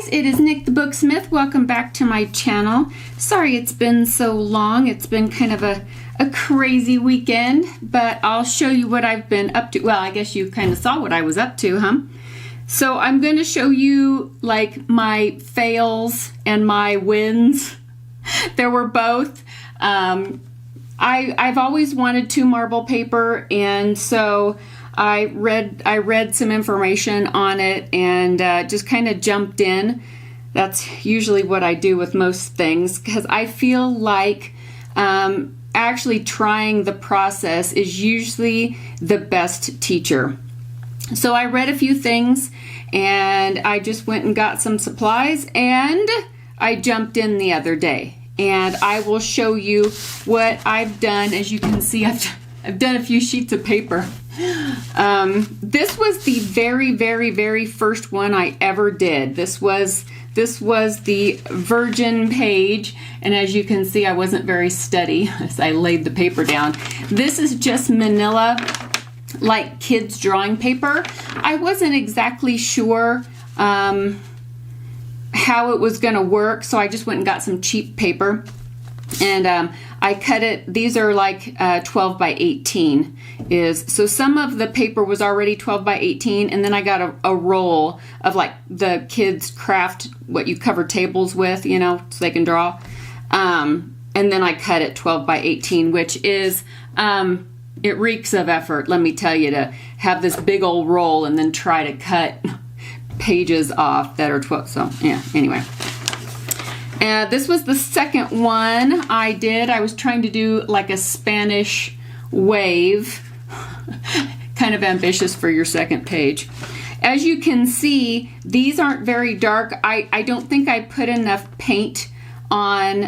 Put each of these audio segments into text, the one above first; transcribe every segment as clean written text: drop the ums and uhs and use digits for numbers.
it is Nik the Booksmith. Welcome back to my channel. Sorry it's been so long. It's been kind of a crazy weekend, but I'll show you what I've been up to. Well, I guess you kind of saw what I was up to, huh? So I'm going to show you like my fails and my wins. There were both. I've always wanted 2 marble paper, and so I read some information on it and just kind of jumped in. That's usually what I do with most things, because I feel like actually trying the process is usually the best teacher. So I read a few things and I just went and got some supplies and I jumped in the other day. And I will show you what I've done. As you can see, I've done a few sheets of paper. This was the very first one I ever did. This was the virgin page, and as you can see, I wasn't very steady as I laid the paper down. This is just manila, like kids drawing paper. I wasn't exactly sure how it was going to work, so I just went and got some cheap paper and I cut it. These are like 12 by 18 so some of the paper was already 12 by 18, and then I got a roll of like the kids craft, what you cover tables with, you know, so they can draw, and then I cut it 12 by 18, which is it reeks of effort, let me tell you, to have this big old roll and then try to cut pages off that are 12. So yeah, anyway, this was the second one I did. I was trying to do like a Spanish wave. Kind of ambitious for your second page. As you can see, these aren't very dark. I don't think I put enough paint on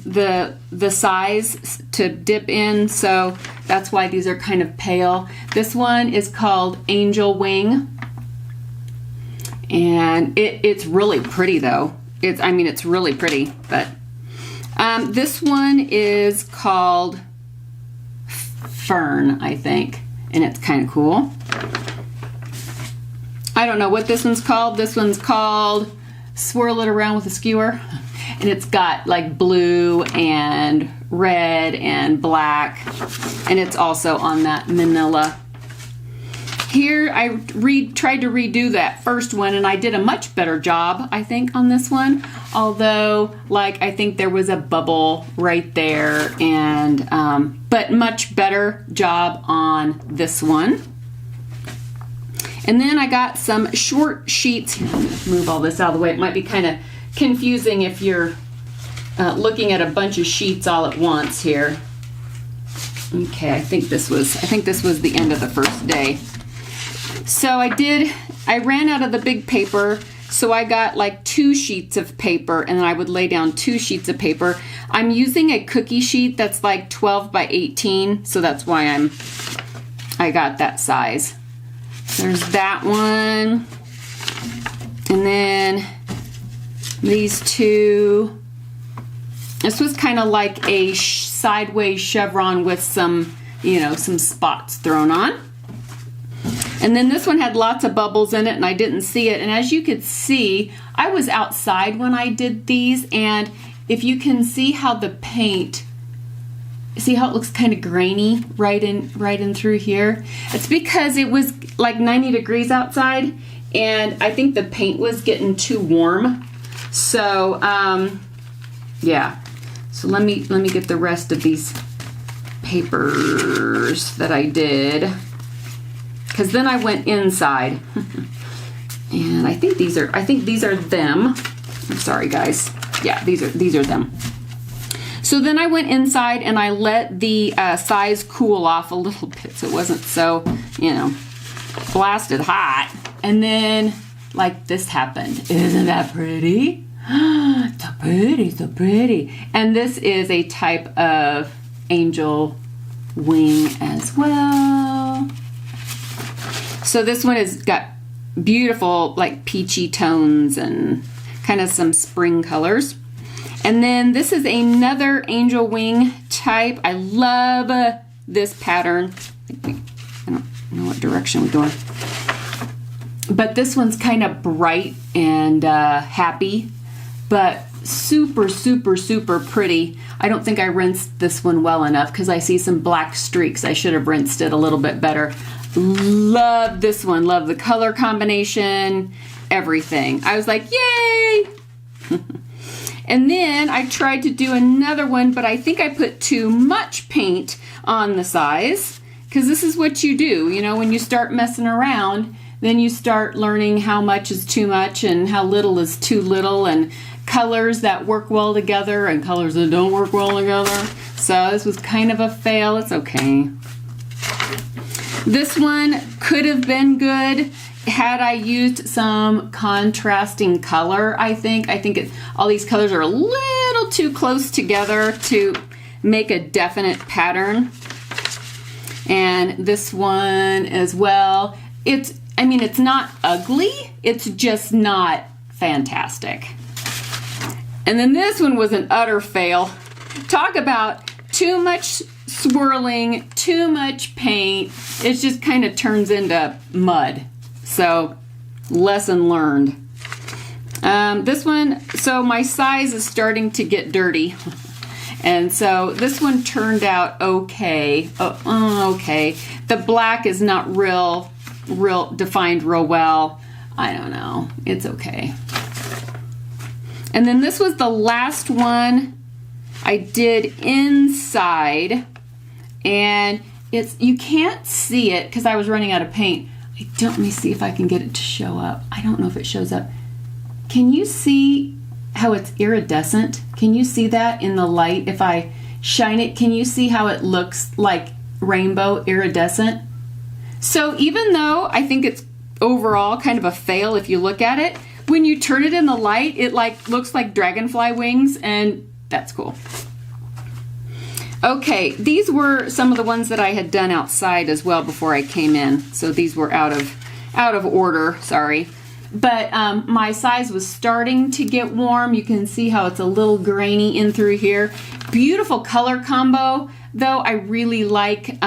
the size to dip in, so that's why these are kind of pale. This one is called Angel Wing. And it's really pretty though. It's really pretty, but this one is called Fern, I think, and it's kind of cool. I don't know what this one's called. This one's called Swirl It Around with a Skewer, and it's got like blue and red and black, and it's also on that manila. Here I tried to redo that first one, and I did a much better job, I think, on this one. Although, like, I think there was a bubble right there, and but much better job on this one. And then I got some short sheets. Here, I'm gonna move all this out of the way. It might be kind of confusing if you're looking at a bunch of sheets all at once here. Okay, I think this was the end of the first day. So I ran out of the big paper, so I got like 2 sheets of paper, and then I would lay down 2 sheets of paper. I'm using a cookie sheet that's like 12 by 18, so that's why I got that size. There's that one, and then these 2. This was kind of like a sideways chevron with some, you know, some spots thrown on. And then this one had lots of bubbles in it, and I didn't see it. And as you could see, I was outside when I did these, and if you can see how the paint, see how it looks kind of grainy right in through here? It's because it was like 90 degrees outside, and I think the paint was getting too warm. So yeah. So let me get the rest of these papers that I did, because then I went inside and I think these are them. I'm sorry guys. Yeah, these are them. So then I went inside and I let the size cool off a little bit so it wasn't so, you know, blasted hot. And then like this happened. Isn't that pretty? So pretty, so pretty. And this is a type of angel wing as well. So this one has got beautiful like peachy tones and kind of some spring colors. And then this is another angel wing type. I love this pattern. I don't know what direction we're going. But this one's kind of bright and happy, but super, super, super pretty. I don't think I rinsed this one well enough because I see some black streaks. I should have rinsed it a little bit better. Love this one. Love the color combination, everything. I was like, yay! And then I tried to do another one, but I think I put too much paint on the size, because this is what you do. You know, when you start messing around, then you start learning how much is too much and how little is too little, and colors that work well together and colors that don't work well together. So this was kind of a fail. It's okay. This one could have been good had I used some contrasting color, I think. All these colors are a little too close together to make a definite pattern. And this one as well. It's not ugly, it's just not fantastic. And then this one was an utter fail. Talk about too much swirling, too much paint. It just kind of turns into mud. So, lesson learned. This one, so my size is starting to get dirty. And so this one turned out okay. Okay. The black is not real defined real well. I don't know. It's okay. And then this was the last one I did inside, and you can't see it because I was running out of paint. Let me see if I can get it to show up. I don't know if it shows up. Can you see how it's iridescent? Can you see that in the light? If I shine it, can you see how it looks like rainbow iridescent? So even though I think it's overall kind of a fail if you look at it, when you turn it in the light, it looks like dragonfly wings, and that's cool. Okay, these were some of the ones that I had done outside as well before I came in. So these were out of order, sorry. But my size was starting to get warm. You can see how it's a little grainy in through here. Beautiful color combo, though. I really like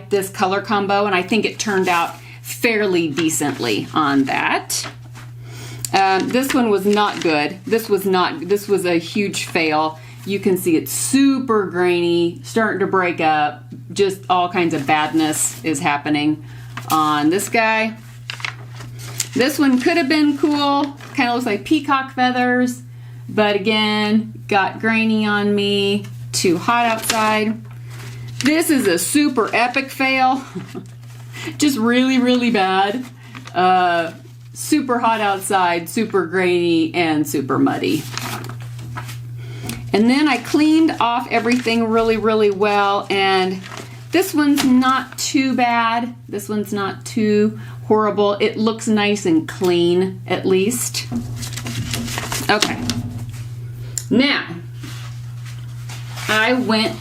this color combo, and I think it turned out fairly decently on that. This one was not good. This was a huge fail. You can see it's super grainy, starting to break up. Just all kinds of badness is happening on this guy. This one could have been cool. Kind of looks like peacock feathers, but again, got grainy on me. Too hot outside. This is a super epic fail. Just really, really bad. Super hot outside, super grainy, and super muddy. And then I cleaned off everything really, really well, and this one's not too bad. This one's not too horrible. It looks nice and clean, at least. Okay. Now, I went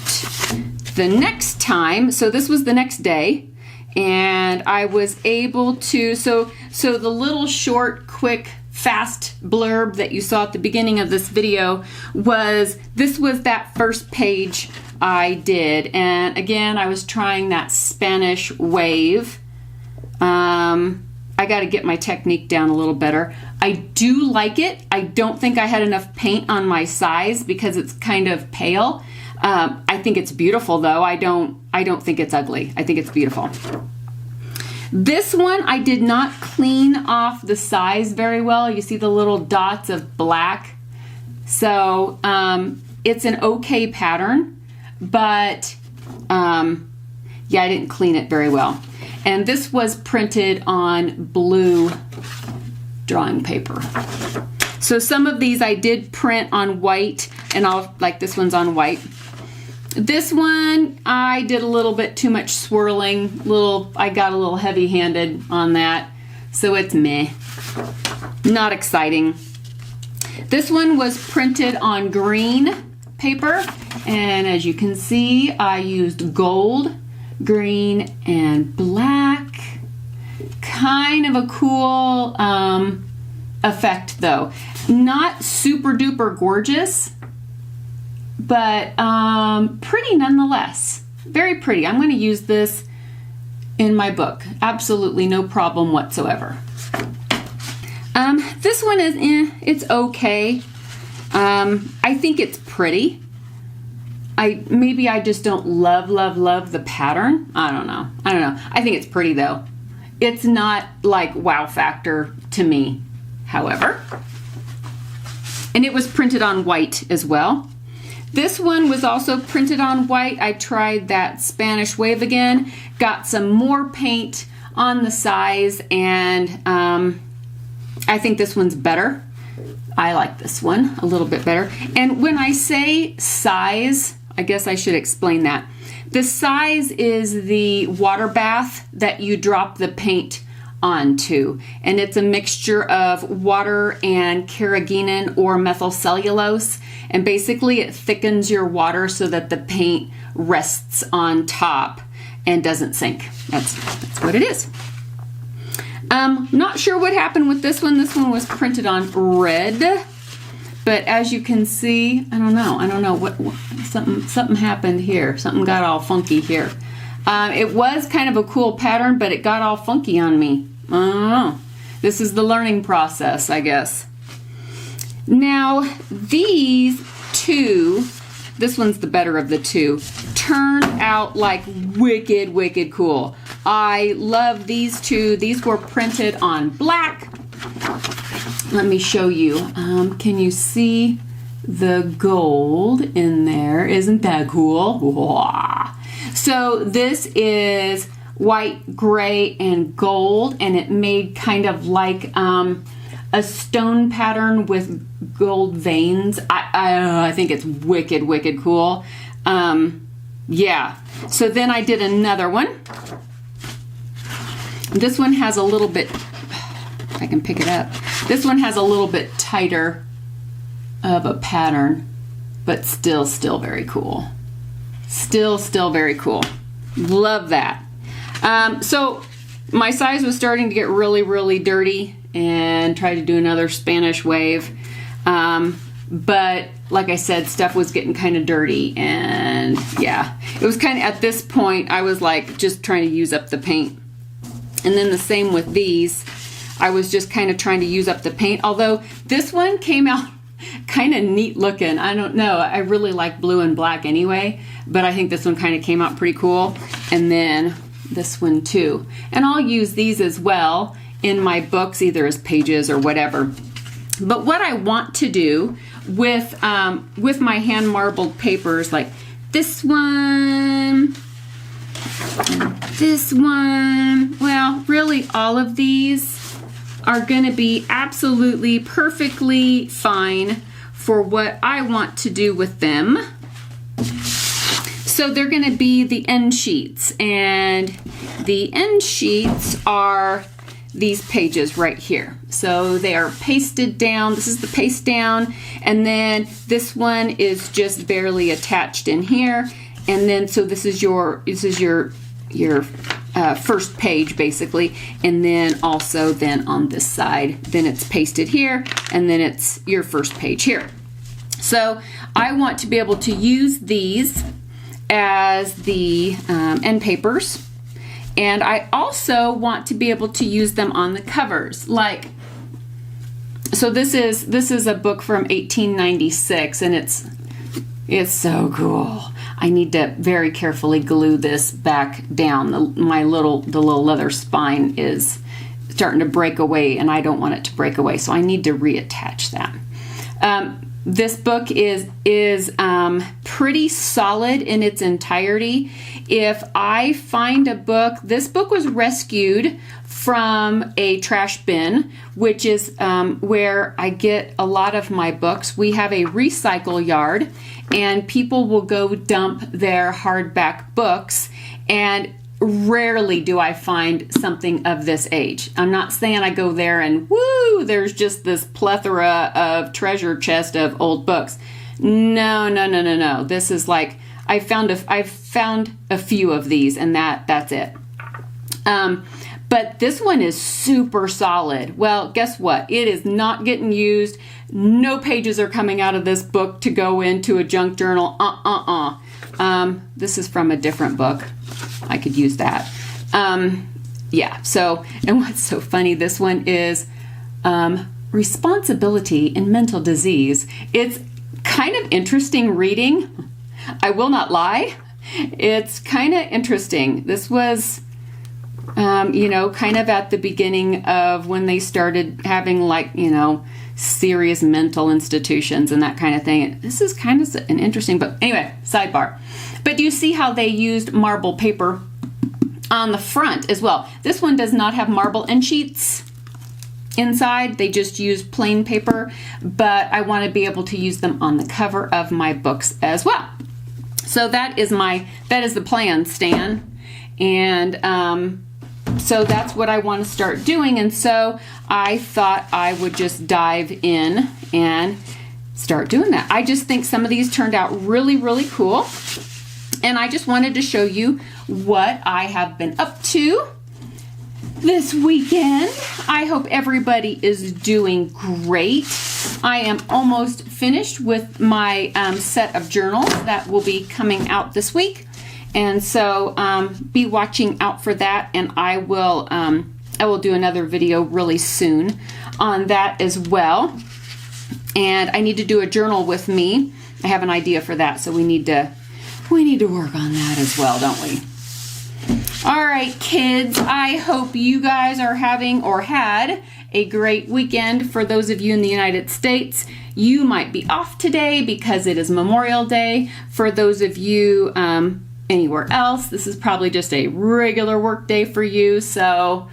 the next time, so this was the next day, and I was able to, so the little short, quick, fast blurb that you saw at the beginning of this video was that first page I did. And again, I was trying that Spanish wave. I got to get my technique down a little better. I do like it. I don't think I had enough paint on my size because it's kind of pale. I think it's beautiful though. I don't think it's ugly. I think it's beautiful. This one, I did not clean off the size very well. You see the little dots of black. So it's an okay pattern, but yeah, I didn't clean it very well. And this was printed on blue drawing paper. So some of these I did print on white, and like this one's on white. This one, I did a little bit too much swirling. I got a little heavy-handed on that, so it's meh. Not exciting. This one was printed on green paper, and as you can see, I used gold, green, and black. Kind of a cool effect, though. Not super duper gorgeous, but pretty nonetheless. Very pretty. I'm going to use this in my book. Absolutely no problem whatsoever. This one is, it's okay. I think it's pretty. Maybe I just don't love the pattern. I don't know. I think it's pretty though. It's not like wow factor to me, however. And it was printed on white as well. This one was also printed on white. I tried that Spanish wave again, got some more paint on the size, and I think this one's better. I like this one a little bit better. And when I say size, I guess I should explain that. The size is the water bath that you drop the paint onto, and it's a mixture of water and carrageenan or methocellulose, and basically it thickens your water so that the paint rests on top and doesn't sink. That's what it is. Not sure what happened with this one. This one was printed on red, but as you can see, I don't know what something happened here. Something got all funky here. It was kind of a cool pattern, but it got all funky on me. I don't know. This is the learning process, I guess. Now, these two, this one's the better of the two, turned out like wicked cool. I love these two. These were printed on black. Let me show you. Can you see the gold in there? Isn't that cool? Wah. So this is white, gray, and gold, and it made kind of like a stone pattern with gold veins. I think it's wicked cool. Yeah. So then I did another one. This one has a little bit, if I can pick it up, this one has a little bit tighter of a pattern, but still very cool. Still very cool. Love that. So my size was starting to get really dirty, and tried to do another Spanish wave. But like I said, stuff was getting kind of dirty, and yeah, it was kind of at this point I was like just trying to use up the paint. And then the same with these. I was just kind of trying to use up the paint, although this one came out kind of neat looking. I don't know. I really like blue and black anyway, but I think this one kind of came out pretty cool. And then this one too. And I'll use these as well in my books, either as pages or whatever. But what I want to do with my hand marbled papers, like this one, this one, well, really all of these are going to be absolutely perfectly fine for what I want to do with them. So they're going to be the end sheets, and the end sheets are these pages right here. So they are pasted down. This is the paste down, and then this one is just barely attached in here. And then so this is your first page basically, and then also then on this side, then it's pasted here, and then it's your first page here. So I want to be able to use these as the end papers. And I also want to be able to use them on the covers. Like, so this is a book from 1896, and it's so cool. I need to very carefully glue this back down. The little leather spine is starting to break away, and I don't want it to break away, so I need to reattach that. This book is pretty solid in its entirety. If I find a book, this book was rescued from a trash bin, which is where I get a lot of my books. We have a recycle yard, and people will go dump their hardback books, and rarely do I find something of this age. I'm not saying I go there and woo, there's just this plethora of treasure chest of old books. No. This is like, I've found a few of these, and that's it. But this one is super solid. Well, guess what? It is not getting used. No pages are coming out of this book to go into a junk journal. This is from a different book. I could use that. Yeah, so, and what's so funny, this one is Responsibility in Mental Disease. It's kind of interesting reading. I will not lie. It's kind of interesting. This was, you know, kind of at the beginning of when they started having, like, you know, serious mental institutions and that kind of thing. This is kind of an interesting book. Anyway, sidebar. But do you see how they used marble paper on the front as well? This one does not have marble end sheets inside. They just use plain paper, but I want to be able to use them on the cover of my books as well. So that is the plan, Stan. And so that's what I want to start doing. And so I thought I would just dive in and start doing that. I just think some of these turned out really, really cool. And I just wanted to show you what I have been up to this weekend. I hope everybody is doing great. I am almost finished with my set of journals that will be coming out this week. And so be watching out for that, and I will do another video really soon on that as well. And I need to do a journal with me. I have an idea for that, so we need to work on that as well, don't we? All right, kids, I hope you guys are having or had a great weekend. For those of you in the United States, you might be off today because it is Memorial Day. For those of you anywhere else, this is probably just a regular work day for you. So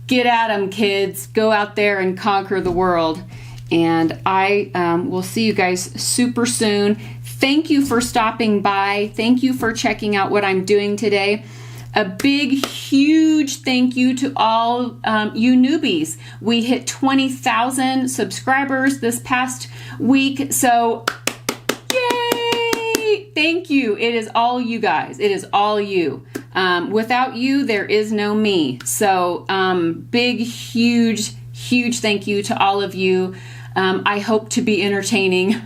get at them, kids. Go out there and conquer the world. And I will see you guys super soon. Thank you for stopping by. Thank you for checking out what I'm doing today. A big, huge thank you to all you newbies. We hit 20,000 subscribers this past week. So, yay! Thank you. It is all you guys. It is all you. Without you, there is no me. So, big, huge thank you to all of you. I hope to be entertaining.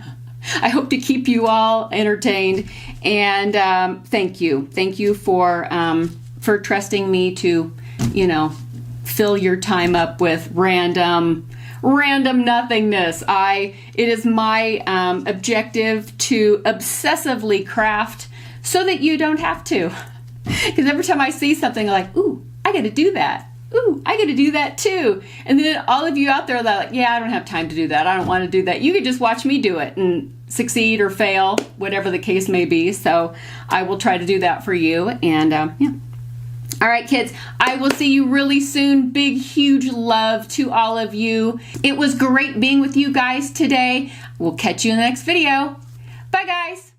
I hope to keep you all entertained. And thank you. Thank you for trusting me to, you know, fill your time up with random nothingness. It is my objective to obsessively craft so that you don't have to. Because every time I see something, I'm like, ooh, I got to do that. Ooh, I got to do that too. And then all of you out there that are like, yeah, I don't have time to do that. I don't want to do that. You could just watch me do it and succeed or fail, whatever the case may be. So I will try to do that for you. And yeah. All right, kids, I will see you really soon. Big, huge love to all of you. It was great being with you guys today. We'll catch you in the next video. Bye, guys.